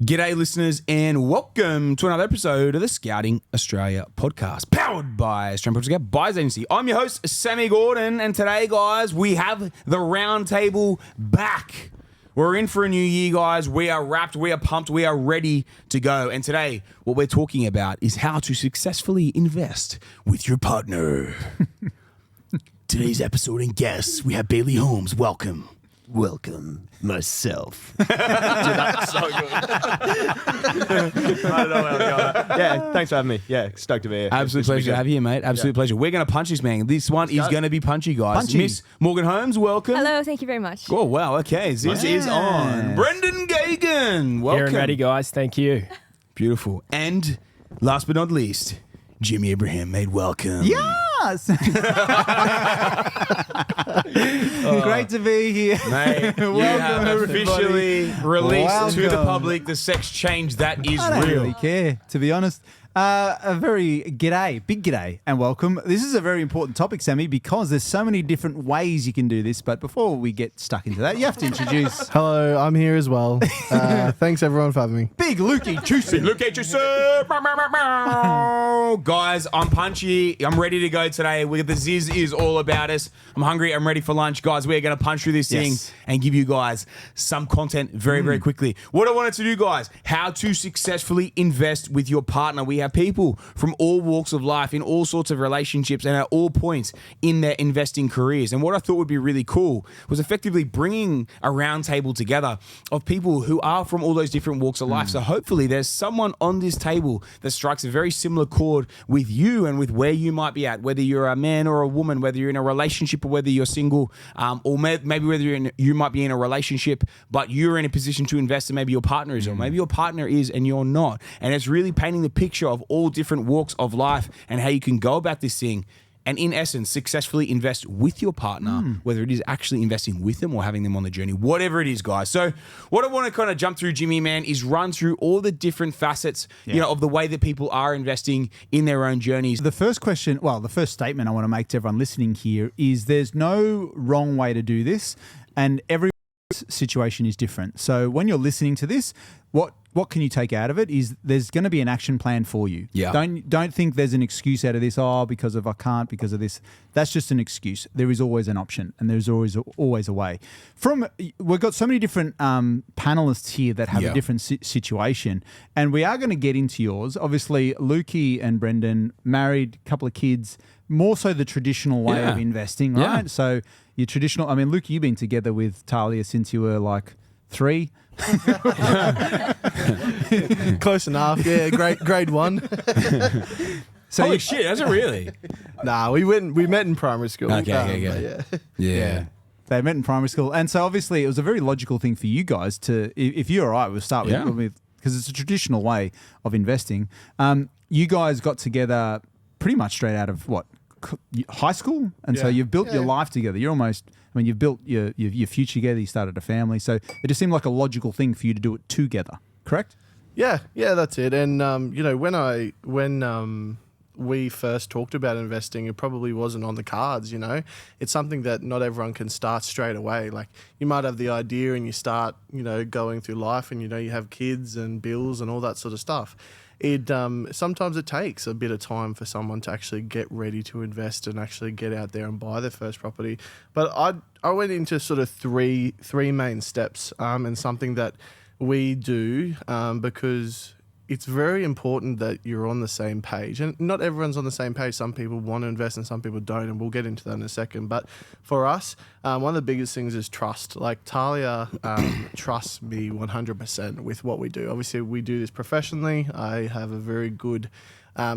G'day listeners and welcome to another episode of the Scouting Australia podcast powered by Australian Scout Buyers Agency. I'm your host, Sammy Gordon, and today, guys, we have the round table back. We're in for a new year, guys. We are wrapped, we are pumped, we are ready to go. And today, what we're talking about is how to successfully invest with your partner. Today's episode and guests, we have Bailey Holmes. Welcome myself. Dude, that's so good. I don't know where I'm going. Yeah, thanks for having me. Yeah, stoked to be here. Absolute pleasure to have you here, mate. Absolute pleasure. We're going to punch this, man. This one is going to be punchy, guys. Punchy. Miss Morgan Holmes, welcome. Hello, thank you very much. Oh, wow. Okay, this is on. Brendan Geoghegan, welcome. Here and ready, guys. Thank you. Beautiful. And last but not least, Jimmy Ibrahim, made welcome. Yes! Great to be here. Mate, you have officially released to the public the sex change that is I don't real. really care, to be honest. A very big g'day and welcome. This is a very important topic, Sammy, because there's so many different ways you can do this. But before we get stuck into that, you have to introduce Hello, I'm here as well. Thanks everyone for having me. Big Lukey Teeuwsen. Look at you, sir. Guys, I'm punchy. I'm ready to go today. The Ziz is all about us. I'm hungry. I'm ready for lunch. Guys, we're going to punch through this thing and give you guys some content very, very quickly. What I wanted to do, guys, how to successfully invest with your partner. We have people from all walks of life, in all sorts of relationships, and at all points in their investing careers. And what I thought would be really cool was effectively bringing a round table together of people who are from all those different walks of life. So hopefully there's someone on this table that strikes a very similar chord with you and with where you might be at, whether you're a man or a woman, whether you're in a relationship or whether you're single, or maybe whether you might be in a relationship, but you're in a position to invest and maybe your partner is, or maybe your partner is and you're not. And it's really painting the picture of all different walks of life and how you can go about this thing and, in essence, successfully invest with your partner, whether it is actually investing with them or having them on the journey, whatever it is, guys. So what I want to kind of jump through, Jimmy, man, is run through all the different facets, of the way that people are investing in their own journeys. The first question, the first statement I want to make to everyone listening here is there's no wrong way to do this, and every situation is different. So when you're listening to this, what can you take out of it is there's going to be an action plan for you. Yeah. Don't think there's an excuse out of this, because of I can't, because of this. That's just an excuse. There is always an option and there's always a way. We've got so many different panelists here that have a different situation, and we are going to get into yours. Obviously, Lukey and Brendan, married, couple of kids, more so the traditional way of investing, right? So your traditional, Luke, you've been together with Tahlia since you were like 3. Close enough. Yeah, grade 1. So holy shit, has it really? Nah, we met in primary school. Okay. Yeah. They met in primary school. And so obviously it was a very logical thing for you guys to, if you're all right, we'll start with, because it's a traditional way of investing. You guys got together pretty much straight out of high school? And so you've built your life together. You're almost, you've built your future together. You started a family. So it just seemed like a logical thing for you to do it together. Correct? Yeah, that's it. And, when we first talked about investing, it probably wasn't on the cards, It's something that not everyone can start straight away. Like, you might have the idea and you start, going through life and, you have kids and bills and all that sort of stuff. Sometimes it takes a bit of time for someone to actually get ready to invest and actually get out there and buy their first property. But I went into sort of three main steps, and something that we do because it's very important that you're on the same page. And not everyone's on the same page. Some people want to invest and some people don't, and we'll get into that in a second. But for us, one of the biggest things is trust. Like, Tahlia trusts me 100% with what we do. Obviously, we do this professionally. I have a very good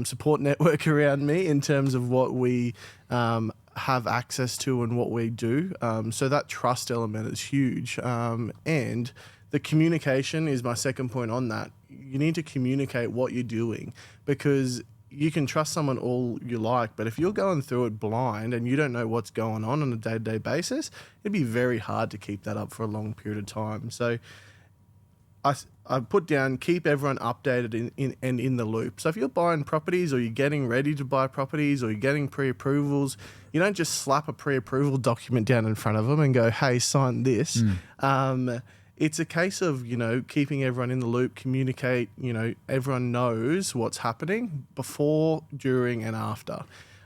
support network around me in terms of what we have access to and what we do. So that trust element is huge. And the communication is my second point on that. You need to communicate what you're doing, because you can trust someone all you like, but if you're going through it blind and you don't know what's going on a day-to-day basis, it'd be very hard to keep that up for a long period of time. So I put down, keep everyone updated in the loop. So if you're buying properties or you're getting ready to buy properties or you're getting pre-approvals, you don't just slap a pre-approval document down in front of them and go, hey, sign this. it's a case of, keeping everyone in the loop, communicate, everyone knows what's happening before, during, and after.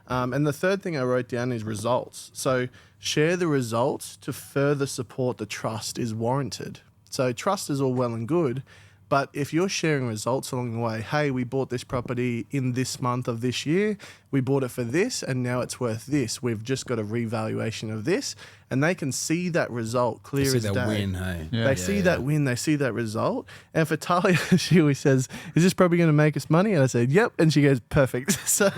And the third thing I wrote down is results. So share the results to further support the trust is warranted. So trust is all well and good, but if you're sharing results along the way, hey, we bought this property in this month of this year, we bought it for this, and now it's worth this. We've just got a revaluation of this, and they can see that result clear as day. Win, hey? They see that win, they see that result. And for Tahlia, she always says, is this probably going to make us money? And I said, yep. And she goes, perfect. So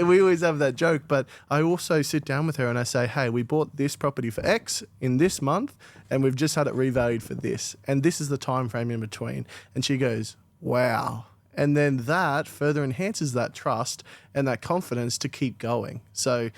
we always have that joke. But I also sit down with her and I say, hey, we bought this property for X in this month, and we've just had it revalued for this. And this is the time frame in between. And she goes, wow. And then that further enhances that trust and that confidence to keep going. So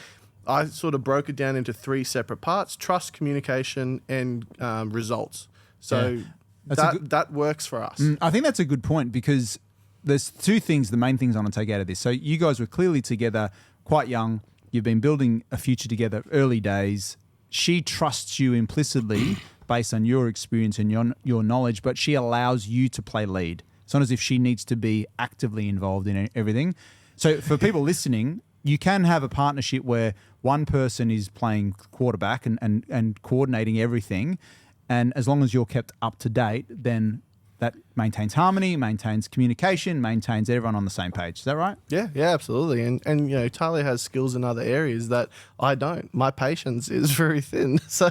I sort of broke it down into 3 separate parts: trust, communication, and results. So that works for us. I think that's a good point, because there's 2 things, the main things I want to take out of this. So you guys were clearly together, quite young. You've been building a future together, early days. She trusts you implicitly based on your experience and your knowledge, but she allows you to play lead. It's not as if she needs to be actively involved in everything. So for people listening, you can have a partnership where one person is playing quarterback and coordinating everything. And as long as you're kept up to date, then that maintains harmony, maintains communication, maintains everyone on the same page. Is that right? Yeah, absolutely. And Tahlia has skills in other areas that I don't. My patience is very thin. So,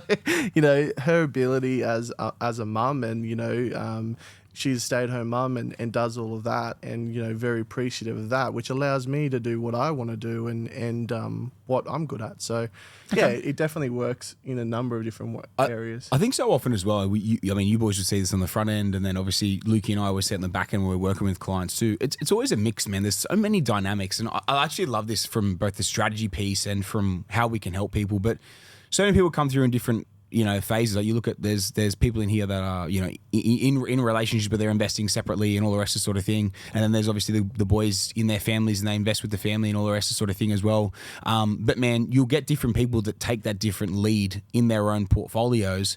her ability as a mum and, she's a stay-at-home mum and does all of that, and very appreciative of that, which allows me to do what I want to do and what I'm good at. So, yeah, it definitely works in a number of different areas. I think so often as well. You boys would see this on the front end, and then obviously Lukey and I were set in the back end when we're working with clients too. It's always a mix, man. There's so many dynamics, and I actually love this from both the strategy piece and from how we can help people. But so many people come through in different phases. Like you look at, there's people in here that are, in relationships, but they're investing separately and all the rest of sort of thing. And then there's obviously the boys in their families and they invest with the family and all the rest of sort of thing as well. But man, you'll get different people that take that different lead in their own portfolios,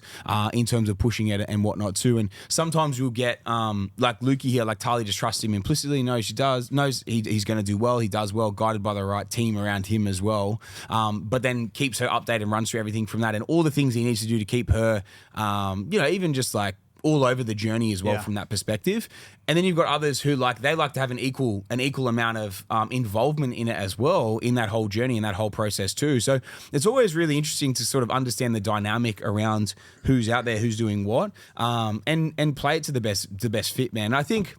in terms of pushing it and whatnot too. And sometimes you'll get, like Lukey here, like Tahlia just trusts him implicitly, knows he's going to do well. He does well, guided by the right team around him as well. But then keeps her updated and runs through everything from that and all the things he needs to do to keep her, even just like all over the journey as well from that perspective. And then you've got others who they like to have an equal amount of involvement in it as well, in that whole journey and that whole process too. So it's always really interesting to sort of understand the dynamic around who's out there, who's doing what, and play it to the best fit, man. I think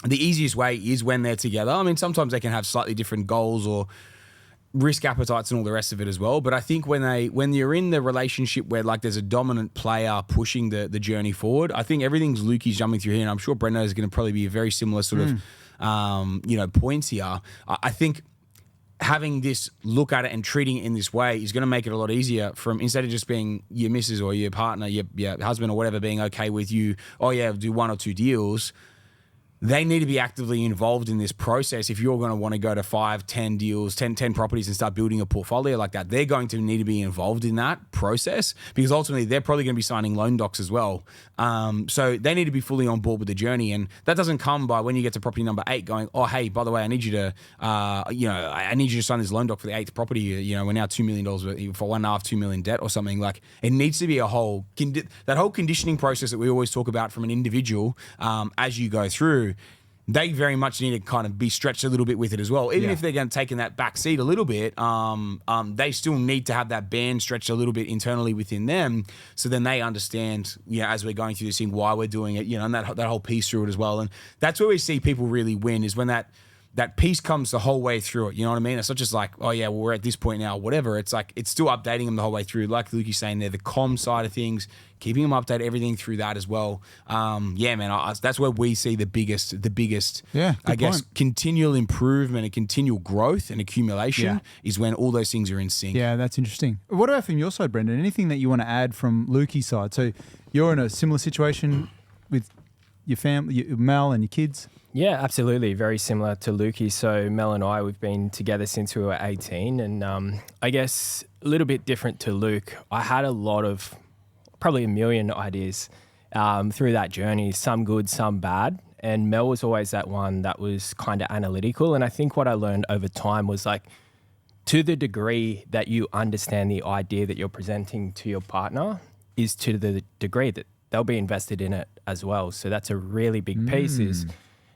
the easiest way is when they're together. I mean, sometimes they can have slightly different goals or risk appetites and all the rest of it as well. But I think when you're in the relationship where there's a dominant player pushing the journey forward, I think everything's Lukey's jumping through here, and I'm sure Brenda is going to probably be a very similar sort of points here. I think having this look at it and treating it in this way is going to make it a lot easier, from instead of just being your missus or your partner, your husband or whatever being okay with you, do 1 or 2 deals. They need to be actively involved in this process. If you're going to want to go to 5, 10 deals, 10 properties and start building a portfolio like that, they're going to need to be involved in that process, because ultimately they're probably going to be signing loan docs as well. So they need to be fully on board with the journey. And that doesn't come by when you get to property number 8 going, oh, hey, by the way, I need you to, I need you to sign this loan doc for the 8th property. We're now $2 million for $1.5-2 million debt or something. It needs to be a whole, that whole conditioning process that we always talk about from an individual, as you go through. They very much need to kind of be stretched a little bit with it as well. Even if they're going to take in that back seat a little bit, they still need to have that band stretched a little bit internally within them, so then they understand, as we're going through this thing, why we're doing it, and that whole piece through it as well. And that's where we see people really win, is when that piece comes the whole way through it. You know what I mean? It's not just like, oh yeah, well, we're at this point now, whatever. It's like, it's still updating them the whole way through. Like Lukey's saying there, the comm side of things, keeping them updated, everything through that as well. Man, that's where we see the biggest, I guess, continual improvement and continual growth and accumulation is when all those things are in sync. Yeah, that's interesting. What about from your side, Brendan? Anything that you want to add from Lukey's side? So you're in a similar situation with your family, Mel and your kids? Yeah, absolutely. Very similar to Lukey. So Mel and I, we've been together since we were 18. And I guess a little bit different to Luke. I had probably a million ideas. through that journey, some good, some bad. And Mel was always that one that was kind of analytical. And I think what I learned over time was like, to the degree that you understand the idea that you're presenting to your partner is to the degree that they'll be invested in it as well. So that's a really big piece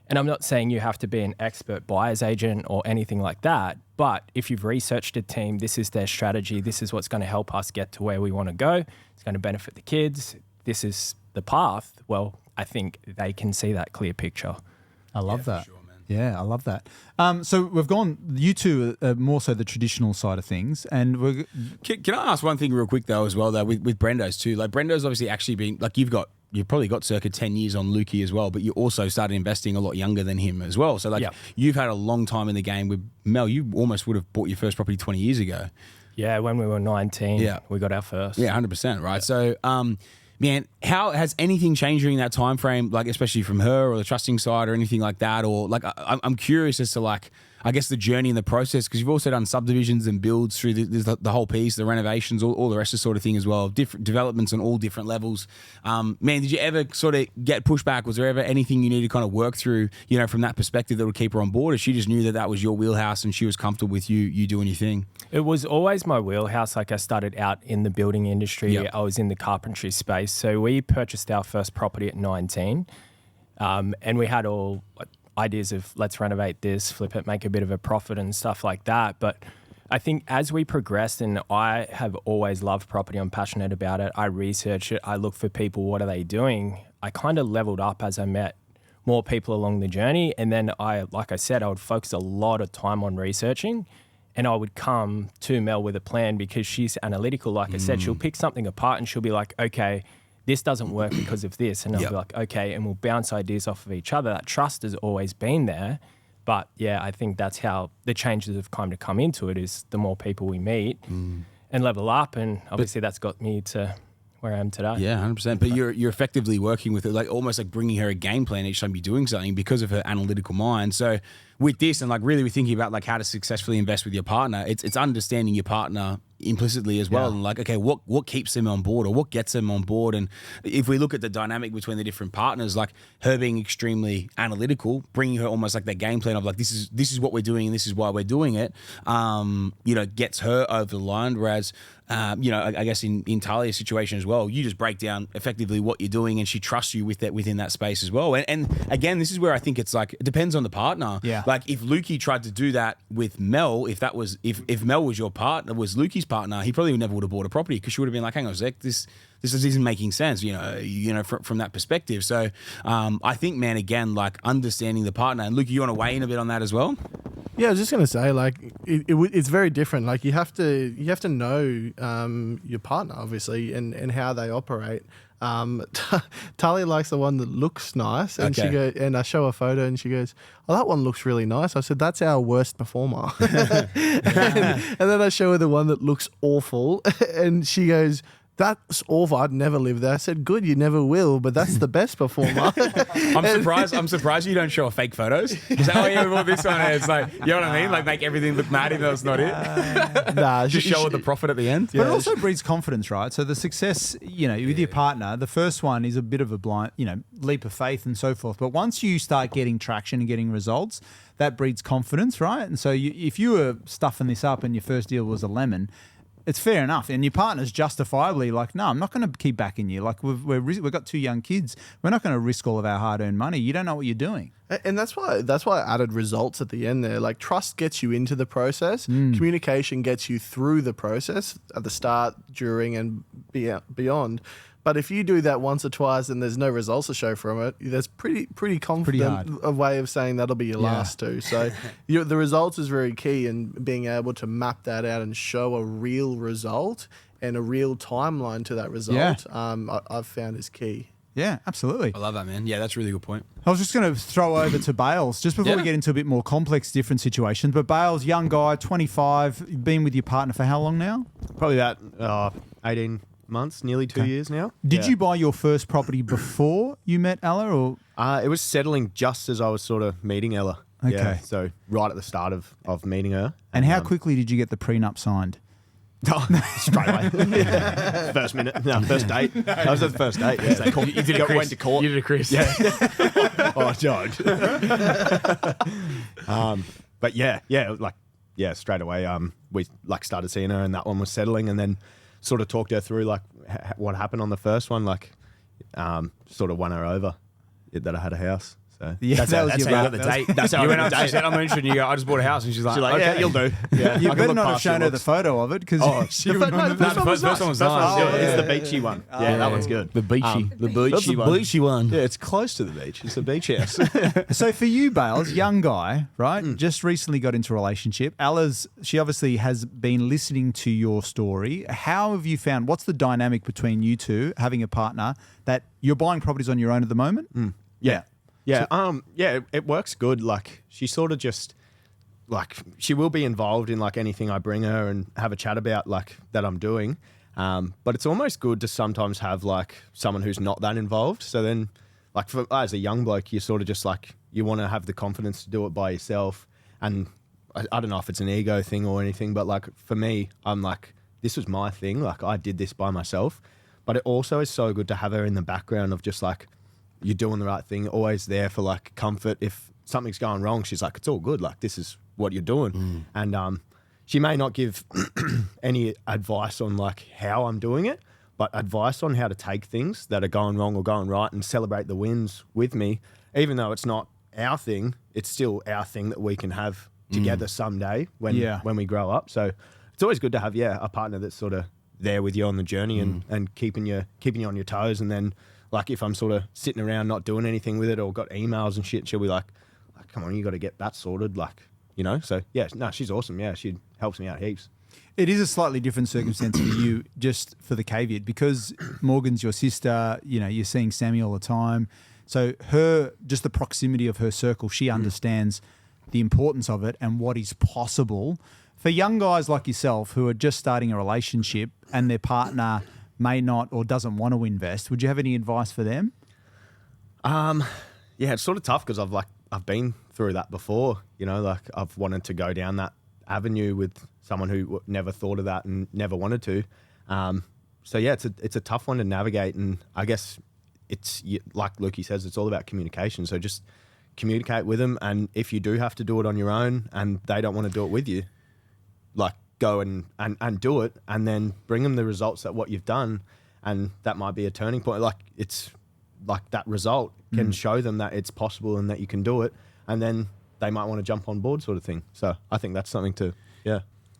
and I'm not saying you have to be an expert buyer's agent or anything like that, but if you've researched a team, this is their strategy, this is what's going to help us get to where we want to go, it's going to benefit the kids, this is the path, well, I think they can see that clear picture. I love that. Sure, man. Yeah, I love that. So we've gone, you two are more so the traditional side of things. And we're. Can I ask one thing real quick though as well though with Brendo's too? Like Brendo's obviously actually been like you've probably got circa 10 years on Lukey as well, but you also started investing a lot younger than him as well. So like you've had a long time in the game with Mel. You almost would have bought your first property 20 years ago. Yeah, when we were 19, we got our first. Yeah, 100%, right? So, man, how has anything changed during that time frame, like especially from her or the trusting side or anything like that? Or like I'm curious as to like, I guess the journey and the process, because you've also done subdivisions and builds through the whole piece, the renovations, all the rest of the sort of thing as well, different developments on all different levels. Man, did you ever sort of get pushback? Was there ever anything you needed to kind of work through, you know, from that perspective that would keep her on board? Or she just knew that was your wheelhouse and she was comfortable with you doing your thing? It was always my wheelhouse. Like I started out in the building industry. Yep. I was in the carpentry space. So we purchased our first property at 19 and we had all ideas of let's renovate this, flip it, make a bit of a profit and stuff like that. But I think as we progressed, and I have always loved property, I'm passionate about it, I research it, I look for people, what are they doing? I kind of leveled up as I met more people along the journey. And then like I said, I would focus a lot of time on researching and I would come to Mel with a plan because she's analytical. Like I said, she'll pick something apart and she'll be like, okay, this doesn't work because of this. And I'll be like, okay, and we'll bounce ideas off of each other. That trust has always been there. But yeah, I think that's how the changes have kind of come into it is the more people we meet and level up. And obviously that's got me to where I am today. Yeah, 100%. But you're effectively working with it, like almost like bringing her a game plan each time you're doing something because of her analytical mind. So with this and like really we're thinking about like how to successfully invest with your partner, it's understanding your partner implicitly as well and like, okay, what keeps them on board or what gets them on board? And if we look at the dynamic between the different partners, like her being extremely analytical, bringing her almost like that game plan of like this is what we're doing and this is why we're doing it, you know, gets her over the line. Whereas you know, I guess in Tahlia's situation as well, you just break down effectively what you're doing and she trusts you with that within that space as well. And again, this is where I think it's like, it depends on the partner. Yeah. Like if Lukey tried to do that with Mel, if Mel was your partner, was Lukey's partner, he probably never would have bought a property because she would have been like, hang on a sec, this isn't making sense, you know, from that perspective. So I think, man, again, like understanding the partner. And Lukey, you want to weigh in a bit on that as well? Yeah, I was just gonna say, like, it's very different. Like, you have to know your partner, obviously, and how they operate. Tahlia likes the one that looks nice, and she goes, and I show a photo, and she goes, "Oh, that one looks really nice." I said, "That's our worst performer." and then I show her the one that looks awful, and she goes, "That's awful. I'd never live there." I said, "Good, you never will, but that's the best performer." I'm surprised you don't show fake photos. Is that why you bought this one? It's like, you know what I mean? Like make everything look mad even though it's not it. Nah, Just show her the profit at the end. But it also breeds confidence, right? So the success, you know, with your partner, the first one is a bit of a blind, you know, leap of faith and so forth. But once you start getting traction and getting results, that breeds confidence, right? And so if you were stuffing this up and your first deal was a lemon, it's fair enough. And your partner's justifiably like, no, I'm not going to keep backing you. Like we've got 2 young kids. We're not going to risk all of our hard-earned money. You don't know what you're doing. And that's why I added results at the end there. Like trust gets you into the process. Communication gets you through the process at the start, during, and beyond. But if you do that once or twice and there's no results to show from it, that's pretty confident a way of saying that'll be your last two. So the results is very key, and being able to map that out and show a real result and a real timeline to that result, I've found is key. Yeah, absolutely. I love that, man. Yeah, that's a really good point. I was just going to throw over to Bales just before we get into a bit more complex, different situations. But Bales, young guy, 25, you've been with your partner for how long now? Probably about 18 months, nearly 2 years now. Did you buy your first property before you met Ella, or It was settling just as I was sort of meeting Ella. Okay. Yeah, so right at the start of meeting her. and how quickly did you get the prenup signed? Straight away. First minute. No, first date. That was the first date. Yeah. They called, You did it, Chris. went to court. You did it, Chris. Yeah. Oh, George. But straight away, we like started seeing her, and that one was settling, and then sort of talked her through like what happened on the first one, like sort of won her over that I had a house. So Yeah, That's how you got the date. That's how You I went got up, the she date. said, I'm interested. And you go, I just bought a house. And she's like, She's like, okay. yeah, you'll do. Yeah, You I can better look not have past your shown her the looks. photo of it because she would No, the first No, one was the first one was nice. nice. Yeah, Yeah. It's the beachy one. Yeah, that one's good. The beachy. The That's beachy the one. beachy one. Yeah, it's close to the beach. It's a beach house. So for you, Bales, young guy, right? Just recently got into a relationship. She obviously has been listening to your story. How have you found, what's the dynamic between you two having a partner that you're buying properties on your own at the moment? Yeah. Yeah, it works good. Like she sort of just like she will be involved in like anything I bring her and have a chat about like that I'm doing. But it's almost good to sometimes have like someone who's not that involved. So then, like as a young bloke, you sort of just like you want to have the confidence to do it by yourself. And I don't know if it's an ego thing or anything, but like for me, I'm like this was my thing. Like I did this by myself. But it also is so good to have her in the background of just like. You're doing the right thing, always there for like comfort. If something's going wrong, she's like, it's all good. Like this is what you're doing. And she may not give any advice on like how I'm doing it, but advice on how to take things that are going wrong or going right and celebrate the wins with me. Even though it's not our thing, it's still our thing that we can have together someday when we grow up. So it's always good to have, a partner that's sort of there with you on the journey and keeping you on your toes. And then like if I'm sort of sitting around not doing anything with it or got emails and shit, she'll be like, come on, you got to get that sorted. Like, you know, so yeah, no, she's awesome. Yeah. She helps me out heaps. It is a slightly different circumstance for you, just for the caveat, because Morgan's your sister, you know, you're seeing Sammy all the time. So just the proximity of her circle, she understands the importance of it and what is possible. For young guys like yourself who are just starting a relationship and their partner may not or doesn't want to invest, would you have any advice for them? Yeah, it's sort of tough because I've been through that before, you know, like I've wanted to go down that avenue with someone who never thought of that and never wanted to. So yeah, it's a tough one to navigate, and I guess it's like Lukey says, it's all about communication. So just communicate with them, and if you do have to do it on your own and they don't want to do it with you, like go and do it, and then bring them the results that what you've done, and that might be a turning point. Like it's like that result can show them that it's possible and that you can do it, and then they might want to jump on board, sort of thing. So I think that's something to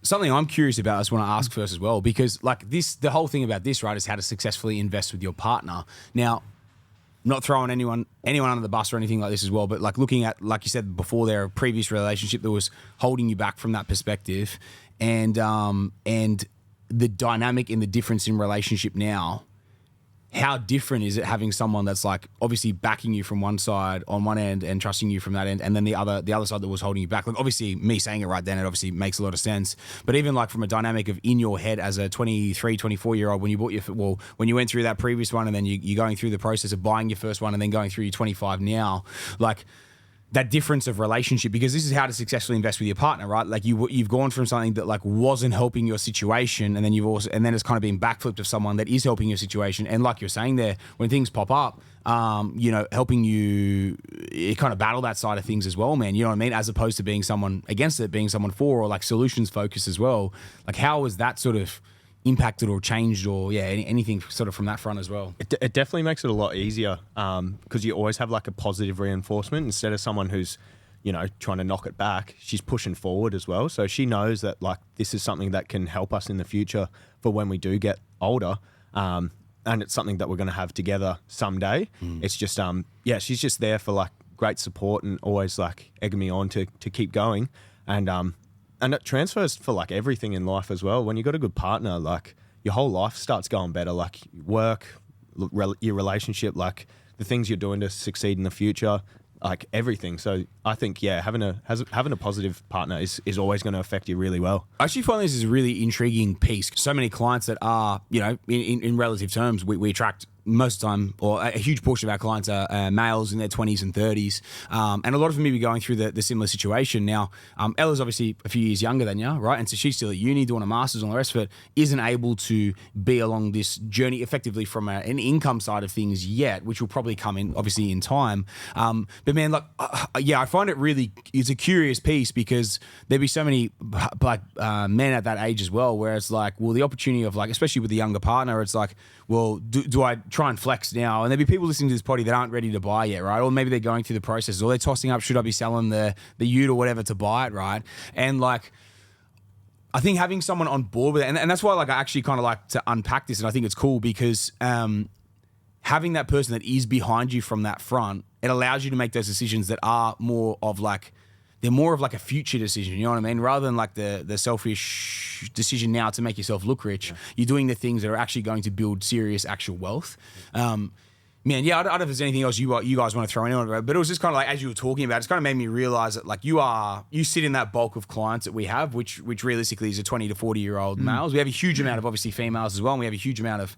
Something I'm curious about, I just want to ask first as well, because like the whole thing about this, right, is how to successfully invest with your partner. Now, not throwing anyone under the bus or anything like this as well, but like looking at, like you said before, there a previous relationship that was holding you back from that perspective, and the dynamic in the difference in relationship now. How different is it having someone that's like obviously backing you from one side on one end and trusting you from that end, and then the other side that was holding you back? Like obviously me saying it right then, it obviously makes a lot of sense. But even like from a dynamic of in your head as a 23, 24-year-old, when you bought when you went through that previous one, and then you're going through the process of buying your first one, and then going through your 25 now, like that difference of relationship, because this is how to successfully invest with your partner, right? Like you've gone from something that like wasn't helping your situation, and then it's kind of been backflipped of someone that is helping your situation. And like you're saying there, when things pop up, you know, helping you kind of battle that side of things as well, man. You know what I mean? As opposed to being someone against it, being someone for, or like solutions focused as well. Like how was that sort of impacted or changed, or anything sort of from that front as well? It definitely makes it a lot easier because you always have like a positive reinforcement instead of someone who's, you know, trying to knock it back. She's pushing forward as well. So she knows that like this is something that can help us in the future for when we do get older. And it's something that we're going to have together someday. It's just, she's just there for like great support and always like egging me on to keep going. And it transfers for like everything in life as well. When you got a good partner, like your whole life starts going better, like work, your relationship, like the things you're doing to succeed in the future, like everything. So I think, having a positive partner is always going to affect you really well. I actually find this is a really intriguing piece. So many clients that are, you know, in relative terms, we attract most of the time, or a huge portion of our clients are males in their 20s and 30s. And a lot of them may be going through the similar situation. Now, Ella's obviously a few years younger than you, right? And so she's still at uni doing a master's and all the rest of it, isn't able to be along this journey effectively from an income side of things yet, which will probably come in, obviously, in time. But man, like, I find it's a curious piece because there'd be so many like men at that age as well, where it's like, well, the opportunity of like, especially with the younger partner, it's like, well, do I try and flex now? And there'd be people listening to this potty that aren't ready to buy yet, right? Or maybe they're going through the process, or they're tossing up, should I be selling the ute or whatever to buy it, right? And like, I think having someone on board with it, and that's why like I actually kind of like to unpack this, and I think it's cool because having that person that is behind you from that front, it allows you to make those decisions that are more of like, they're more of like a future decision, you know what I mean? Rather than like the selfish decision now to make yourself look rich, you're doing the things that are actually going to build serious actual wealth. Man, yeah, I don't know if there's anything else you guys want to throw in on it, but it was just kind of like, as you were talking about, it's kind of made me realize that like you sit in that bulk of clients that we have, which realistically is a 20 to 40 year old males. We have a huge amount of obviously females as well, and we have a huge amount of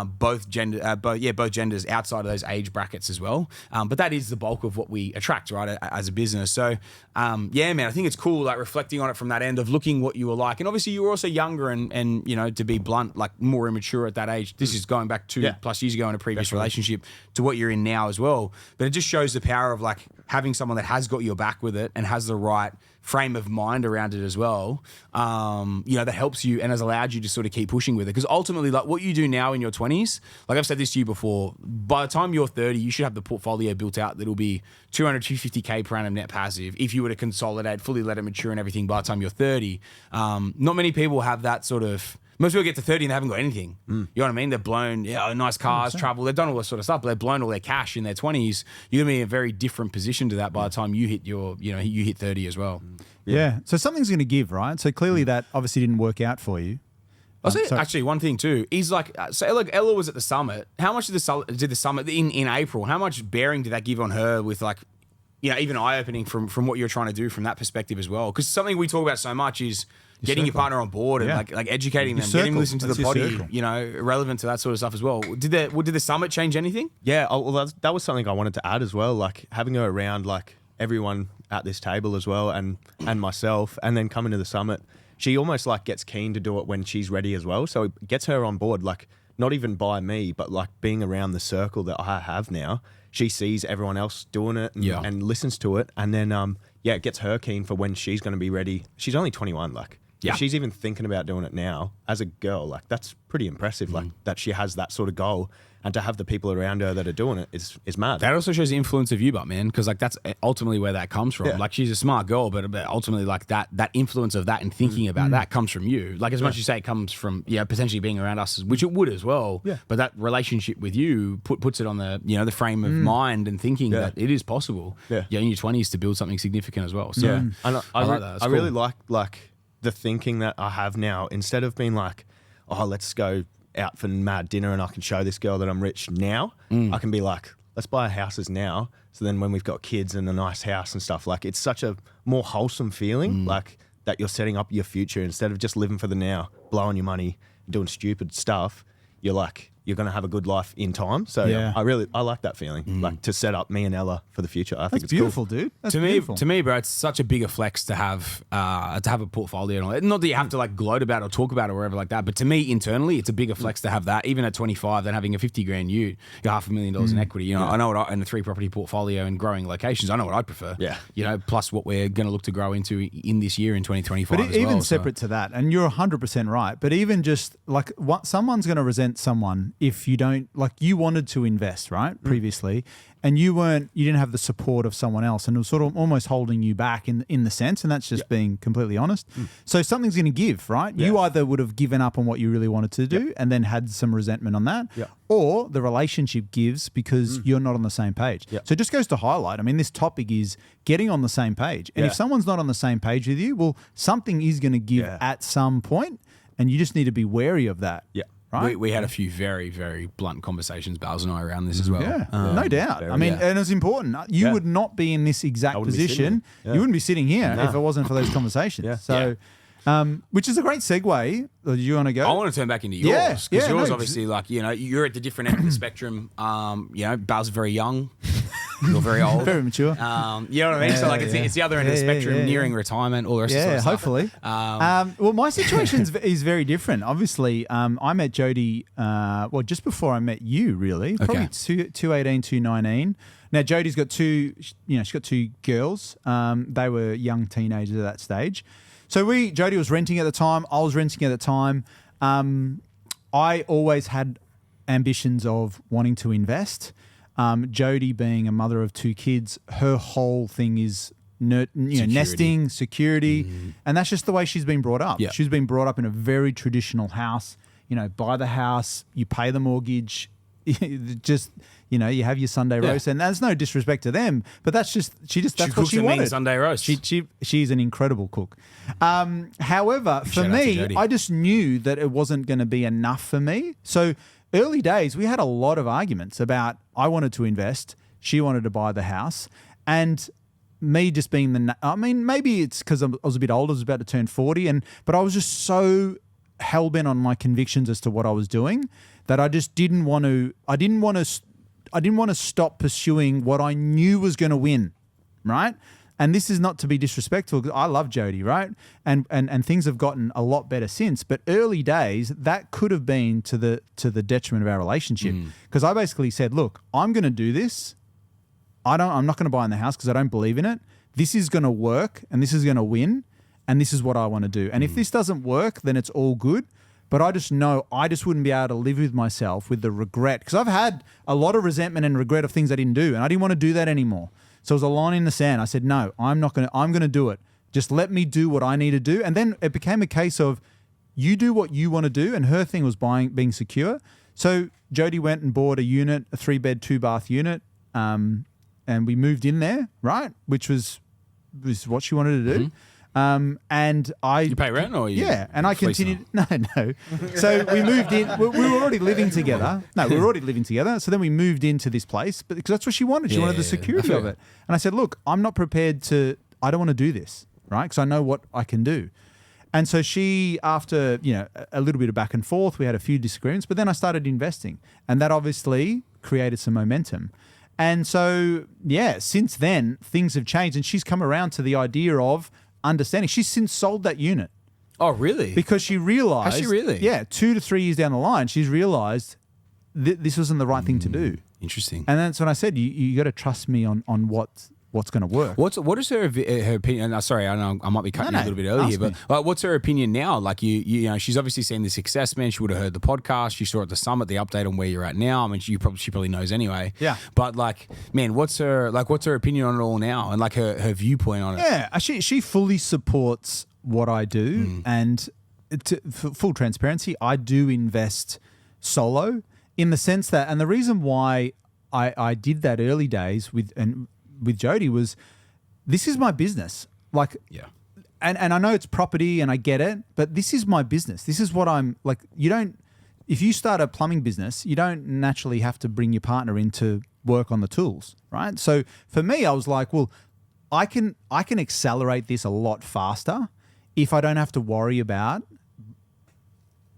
both genders outside of those age brackets as well. But that is the bulk of what we attract, right, as a business. So, yeah, man, I think it's cool, like reflecting on it from that end of looking what you were like. And obviously you were also younger and you know, to be blunt, like more immature at that age. This is going back 2+ years ago in a previous relationship to what you're in now as well. But it just shows the power of like having someone that has got your back with it and has the right frame of mind around it as well, you know, that helps you and has allowed you to sort of keep pushing with it. Because ultimately, like what you do now in your 20s, like I've said this to you before, by the time you're 30, you should have the portfolio built out that'll be 250K per annum net passive if you were to consolidate, fully let it mature and everything by the time you're 30. Not many people have that sort of. Most people get to 30 and they haven't got anything. You know what I mean? They've blown nice cars, 100%. Travel. They've done all this sort of stuff, but they've blown all their cash in their 20s. You're going to be in a very different position to that by the time you hit you hit 30 as well. Yeah. So something's going to give, right? So clearly that obviously didn't work out for you. I'll say actually one thing too is like, so look, Ella was at the summit. How much did the summit in April? How much bearing did that give on her with like, you know, even eye-opening from what you're trying to do from that perspective as well? Because something we talk about so much is getting your partner on board and like educating them, getting them listening to the potty, you know, relevant to that sort of stuff as well. Did the summit change anything? Yeah, well, that was something I wanted to add as well, like having her around like everyone at this table as well and myself, and then coming to the summit. She almost like gets keen to do it when she's ready as well. So it gets her on board, like not even by me, but like being around the circle that I have now. She sees everyone else doing it and listens to it. And then, it gets her keen for when she's going to be ready. She's only 21, like. If she's even thinking about doing it now as a girl, like that's pretty impressive, like that she has that sort of goal. And to have the people around her that are doing it is mad. That also shows the influence of you, but man, because like that's ultimately where that comes from. Yeah. Like she's a smart girl, but ultimately like that influence of that and thinking about that comes from you. Like as much as you say it comes from potentially being around us, which it would as well. Yeah. But that relationship with you puts it on the the frame of mind and thinking that it is possible. Yeah. In your 20s to build something significant as well. So and I like that. I really like the thinking that I have now. Instead of being like, oh, let's go out for mad dinner and I can show this girl that I'm rich now, I can be like, let's buy houses now. So then when we've got kids and a nice house and stuff, like it's such a more wholesome feeling, like that you're setting up your future instead of just living for the now, blowing your money, doing stupid stuff. You're like, you're going to have a good life in time. So I like that feeling, like to set up me and Ella for the future. I think it's beautiful, cool. Dude. That's beautiful. To me, bro, it's such a bigger flex to have a portfolio and all that. Not that you have to like gloat about it or talk about it or whatever like that, but to me internally, it's a bigger flex to have that, even at 25, than having a 50 grand ute, your $500,000 in equity. You know, I know what and a 3-property portfolio and growing locations. I know what I'd prefer. Yeah, you know, plus what we're going to look to grow into in this year in 2025. But even separate to that, and you're 100% right. But even just like someone's going to resent someone if you don't. Like you wanted to invest, right? Previously, and you didn't have the support of someone else, and it was sort of almost holding you back in the sense, and that's just being completely honest. So something's going to give, right? You either would have given up on what you really wanted to do and then had some resentment on that, or the relationship gives because you're not on the same page. So it just goes to highlight, I mean, this topic is getting on the same page. And if someone's not on the same page with you, well, something is going to give at some point, and you just need to be wary of that. Yeah. Right? We had a few very, very blunt conversations, Bales and I, around this as well. Yeah, no doubt. I mean, and it's important. You would not be in this exact position. You wouldn't be sitting here if it wasn't for those conversations. So Which is a great segue. Do you want to go? I want to turn back into yours Yeah, because yeah, yours no, obviously you're at the different end of the spectrum. Bale's very young. You're very old. Very mature. You know what I mean? So it's the other end of the spectrum, nearing retirement, all the rest of Yeah, that sort of hopefully. stuff. Well, my situation is very different. Obviously, I met Jodie, just before I met you, really. Probably 2018, 2019. Now, Jodie's got she's got two girls. They were young teenagers at that stage. So Jodie was renting at the time. I was renting at the time. I always had ambitions of wanting to invest. Jodie, being a mother of two kids, her whole thing is nesting, security, and that's just the way she's been brought up. Yeah. She's been brought up in a very traditional house. Buy the house, you pay the mortgage, just you have your Sunday roast, and that's no disrespect to them, but that's what she cooks a mean wanted. Sunday roast. She's an incredible cook. However, for Shout out to me, Jodie. I just knew that it wasn't going to be enough for me. So early days, we had a lot of arguments about I wanted to invest, she wanted to buy the house, and me just being maybe it's because I was a bit older, I was about to turn 40, but I was just so hell-bent on my convictions as to what I was doing that I just didn't want to stop pursuing what I knew was going to win, right? And this is not to be disrespectful, because I love Jodie, right? And things have gotten a lot better since. But early days, that could have been to the detriment of our relationship. Because I basically said, look, I'm going to do this. I'm not going to buy in the house because I don't believe in it. This is going to work and this is going to win. And this is what I want to do. And if this doesn't work, then it's all good. But I just know I just wouldn't be able to live with myself with the regret. Because I've had a lot of resentment and regret of things I didn't do. And I didn't want to do that anymore. So it was a line in the sand. I said, no, I'm going to do it. Just let me do what I need to do. And then it became a case of you do what you want to do. And her thing was being secure. So Jodie went and bought a unit, a 3-bed, 2-bath unit. And we moved in there, right? Which was what she wanted to do. And You pay rent or you? Yeah, and I continued. No. So we moved in. We were already living together. No, we were already living together. So then we moved into this place, but because that's what she wanted. She wanted the security of it. And I said, look, I'm not prepared to. I don't want to do this, right? Because I know what I can do. And so she, after a little bit of back and forth, we had a few disagreements, but then I started investing, and that obviously created some momentum. And so since then things have changed, and she's come around to the idea of understanding. She's since sold that unit. Oh, really? Because she realised... Has she really? Yeah, 2 to 3 years down the line, she's realised this wasn't the right thing to do. Interesting. And that's when I said, you got to trust me on what's going to work. What is her opinion? Sorry, I know I might be cutting you a little bit early here, but what's her opinion now? Like she's obviously seen the success, man. She would have heard the podcast. She saw at the summit the update on where you're at now. I mean, she probably knows anyway. Yeah. But man, what's her opinion on it all now, and her viewpoint on it? Yeah, she fully supports what I do, and for full transparency, I do invest solo in the sense that, and the reason why I did that early days with Jodie was, this is my business. And I know it's property and I get it, but this is my business. This is what I'm like. If you start a plumbing business, you don't naturally have to bring your partner in to work on the tools, right? So for me, I was like, well, I can accelerate this a lot faster if I don't have to worry about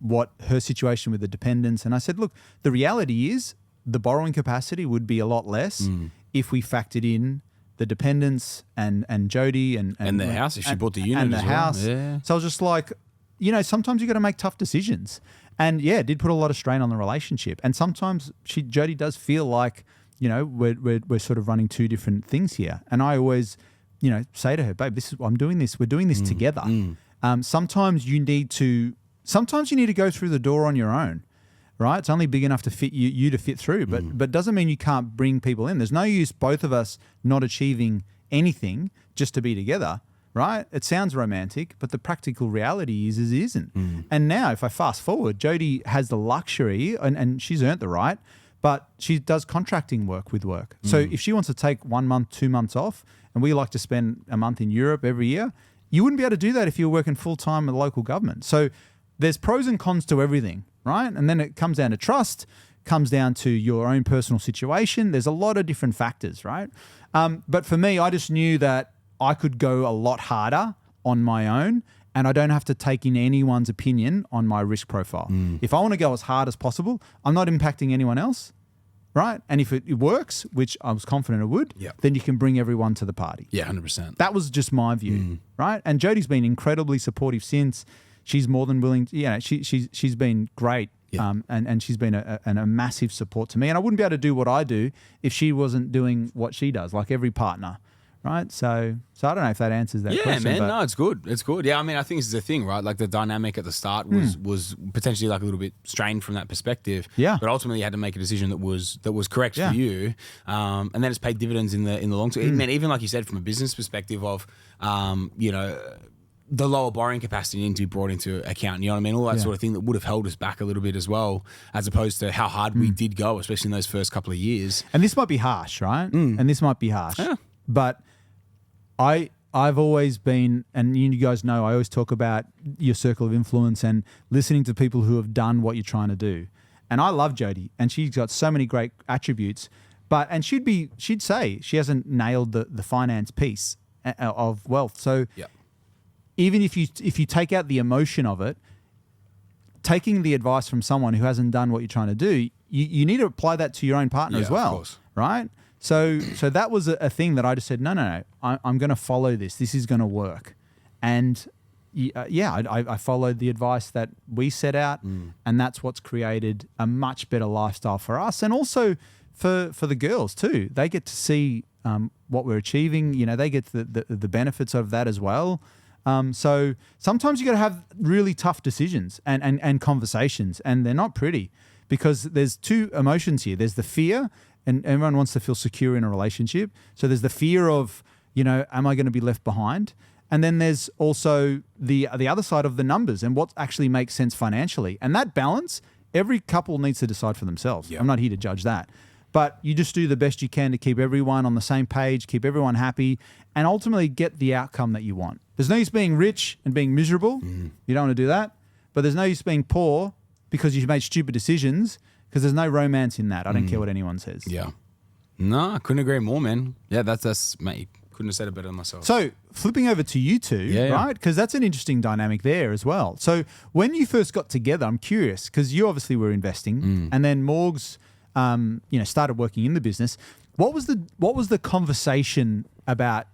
what her situation with the dependents. And I said, look, the reality is the borrowing capacity would be a lot less if we factored in the dependents and Jodie and the house, if she bought the unit and the as well. house. Yeah. So I was just like, sometimes you got to make tough decisions. And it did put a lot of strain on the relationship. And sometimes Jodie does feel like, we're sort of running two different things here. And I always, say to her, babe, we're doing this together. Sometimes you need to go through the door on your own. Right, it's only big enough to fit you to fit through, but doesn't mean you can't bring people in. There's no use both of us not achieving anything just to be together, right? It sounds romantic, but the practical reality is it isn't. And now, if I fast forward, Jodie has the luxury, and she's earned the right, but she does contracting work with work. So if she wants to take 1 month, 2 months off, and we like to spend a month in Europe every year, you wouldn't be able to do that if you were working full time with local government. So there's pros and cons to everything. Right? And then it comes down to trust, comes down to your own personal situation. There's a lot of different factors, right? But for me, I just knew that I could go a lot harder on my own and I don't have to take in anyone's opinion on my risk profile. If I want to go as hard as possible, I'm not impacting anyone else, right? And if it works, which I was confident it would, then you can bring everyone to the party. Yeah, 100%. That was just my view, right? And Jodie's been incredibly supportive since. She's more than willing to, she's been great. And she's been a massive support to me. And I wouldn't be able to do what I do if she wasn't doing what she does, like every partner, right? So I don't know if that answers that question. Yeah, man. No, it's good. It's good. Yeah, I mean, I think this is the thing, right? Like the dynamic at the start was potentially like a little bit strained from that perspective. Yeah. But ultimately, you had to make a decision that was correct for you, and then it's paid dividends in the long term. Man, even like you said, from a business perspective of, the lower borrowing capacity needing to be brought into account, you know what I mean? All that sort of thing that would have held us back a little bit as well, as opposed to how hard we did go, especially in those first couple of years. And this might be harsh, right? And this might be harsh. Yeah. But I've always been, and you guys know, I always talk about your circle of influence and listening to people who have done what you're trying to do. And I love Jodie, and she's got so many great attributes, and she'd say she hasn't nailed the finance piece of wealth. So even if you take out the emotion of it, taking the advice from someone who hasn't done what you're trying to do, you need to apply that to your own partner as well, of course. Right? So that was a thing that I just said, no, I'm going to follow this. This is going to work. And I followed the advice that we set out, and that's what's created a much better lifestyle for us, and also for the girls too. They get to see what we're achieving. You know, they get the benefits of that as well. So sometimes you got to have really tough decisions and conversations, and they're not pretty because there's two emotions here. There's the fear, and everyone wants to feel secure in a relationship. So there's the fear of, am I going to be left behind? And then there's also the other side of the numbers and what actually makes sense financially. And that balance, every couple needs to decide for themselves. I'm not here to judge that. But you just do the best you can to keep everyone on the same page, keep everyone happy, and ultimately get the outcome that you want. There's no use being rich and being miserable. You don't want to do that. But there's no use being poor because you've made stupid decisions, because there's no romance in that. I don't care what anyone says. Yeah. No, I couldn't agree more, man. Yeah, that's mate, couldn't have said it better than myself. So flipping over to you two, right? Because that's an interesting dynamic there as well. So when you first got together, I'm curious, because you obviously were investing, and then Morgs started working in the business. What was the conversation about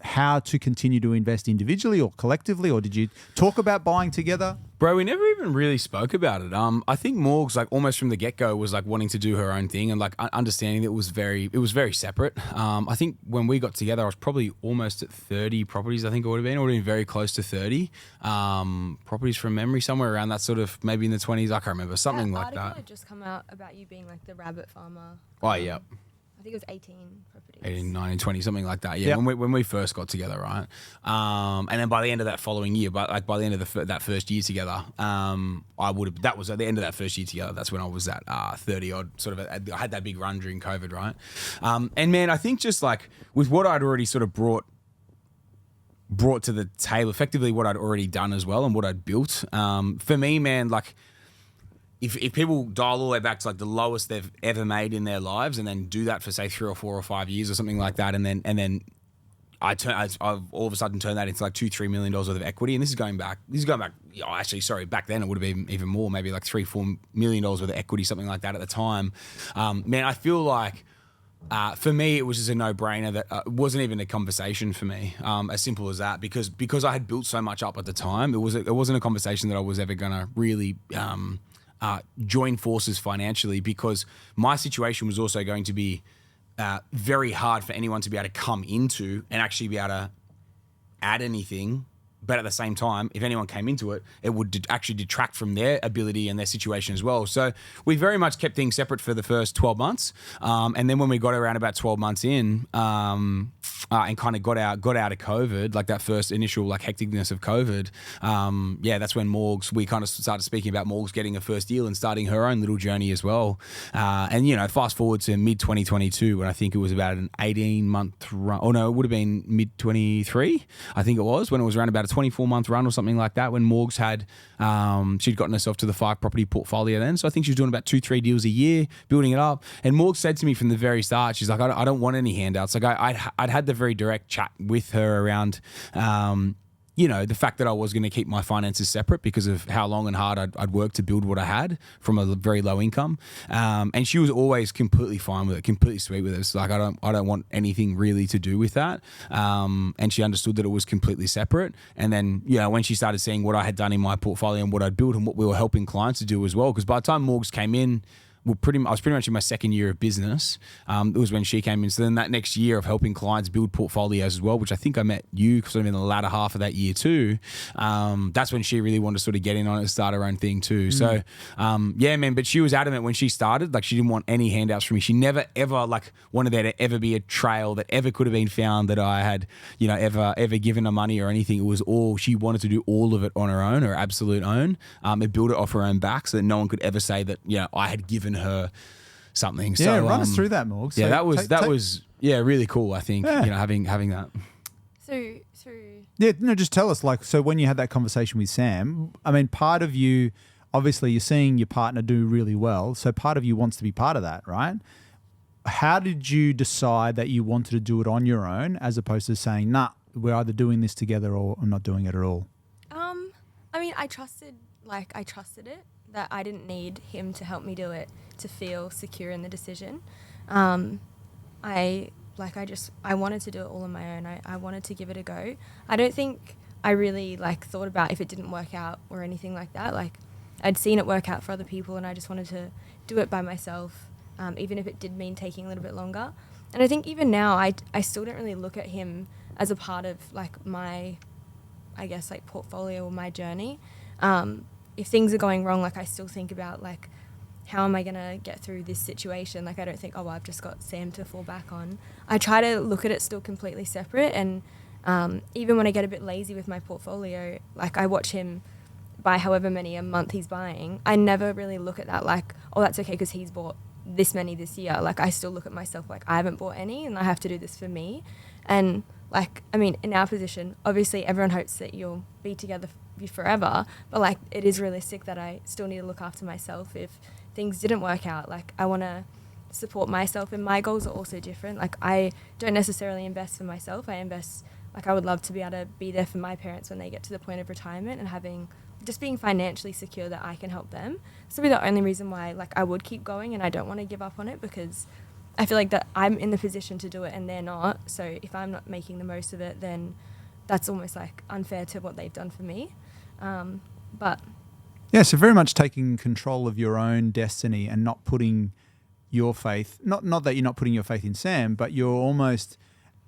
how to continue to invest individually or collectively, or did you talk about buying together? Bro, we never even really spoke about it. I think Morgs, like almost from the get-go, was like wanting to do her own thing and like understanding that it was very separate. I think when we got together, I was probably almost at 30 properties. I think it would have been very close to 30 properties from memory, somewhere around that sort of, maybe in the 20s. I can't remember, something like that. Article had just come out about you being like the rabbit farmer. Oh, yeah. I think it was 18 properties. 18, 19, 20, something like that. Yeah, when we first got together, right? And then by the end of that following year, but like by the end of that first year together, that was at the end of that first year together. That's when I was at 30 odd, sort of. I had that big run during COVID, right? And man, I think just like with what I'd already sort of brought to the table, effectively what I'd already done as well and what I'd built. For me, man, like, If people dial all the way back to like the lowest they've ever made in their lives, and then do that for say 3 or 4 or 5 years or something like that, and then I've all of a sudden turned that into like $2-3 million worth of equity, and this is going back. Back then it would have been even more, maybe like $3-4 million worth of equity, something like that at the time. Man, I feel like. For me, it was just a no-brainer that it wasn't even a conversation for me, as simple as that, because I had built so much up at the time. It wasn't a conversation that I was ever going to really join forces financially, because my situation was also going to be very hard for anyone to be able to come into and actually be able to add anything. But at the same time, if anyone came into it, it would actually detract from their ability and their situation as well. So we very much kept things separate for the first 12 months. And then when we got around about 12 months in and kind of got out of COVID, like that first initial like hecticness of COVID, that's when we kind of started speaking about Morgs getting a first deal and starting her own little journey as well. And, fast forward to mid-2022, when I think it was about an 18-month run. Oh, no, it would have been mid-23, I think it was, when it was around about a 24-month run or something like that, when Morgs had, she'd gotten herself to the 5-property portfolio then. So I think she was doing about 2-3 deals a year, building it up. And Morgs said to me from the very start, she's like, I don't want any handouts. Like I'd had the very direct chat with her around, the fact that I was going to keep my finances separate because of how long and hard I'd worked to build what I had from a very low income. And she was always completely fine with it, completely sweet with it. It's like, I don't want anything really to do with that. And she understood that it was completely separate. And then, when she started seeing what I had done in my portfolio and what I'd built and what we were helping clients to do as well, because by the time Morgs came in, I was pretty much in my second year of business. It was when she came in. So then that next year of helping clients build portfolios as well, which I think I met you sort of in the latter half of that year too. That's when she really wanted to sort of get in on it and start her own thing too. So yeah, man, but she was adamant when she started, like she didn't want any handouts from me. She never ever like wanted there to ever be a trail that ever could have been found that I had, ever given her money or anything. It was all, she wanted to do all of it on her own, her absolute own, and build it off her own back so that no one could ever say that, I had given her something. Yeah, so, run us through that, Morgs. Yeah, So that was really cool. I think having that. So Yeah, no, just tell us, like, so when you had that conversation with Sam, I mean, part of you, obviously, you're seeing your partner do really well, so part of you wants to be part of that, right? How did you decide that you wanted to do it on your own as opposed to saying, nah, we're either doing this together or I'm not doing it at all? I mean, I trusted it, that I didn't need him to help me do it to feel secure in the decision. I wanted to do it all on my own. I wanted to give it a go. I don't think I really thought about if it didn't work out or anything like that. Like, I'd seen it work out for other people and I just wanted to do it by myself, even if it did mean taking a little bit longer. And I think even now I still don't really look at him as a part of my, I guess, portfolio or my journey. If things are going wrong, I still think about how am I going to get through this situation? I don't think, I've just got Sam to fall back on. I try to look at it still completely separate. And even when I get a bit lazy with my portfolio, I watch him buy however many a month he's buying. I never really look at that that's okay because he's bought this many this year. I still look at myself I haven't bought any and I have to do this for me. And in our position, obviously everyone hopes that you'll be together forever, but it is realistic that I still need to look after myself if things didn't work out. I want to support myself, and my goals are also different. I don't necessarily invest for myself. I invest, I would love to be able to be there for my parents when they get to the point of retirement and being financially secure that I can help them. This will be the only reason why I would keep going and I don't want to give up on it, because I feel that I'm in the position to do it and they're not. So if I'm not making the most of it, then that's almost unfair to what they've done for me. But yeah, so very much taking control of your own destiny and not putting your faith, not that you're not putting your faith in Sam, but you're almost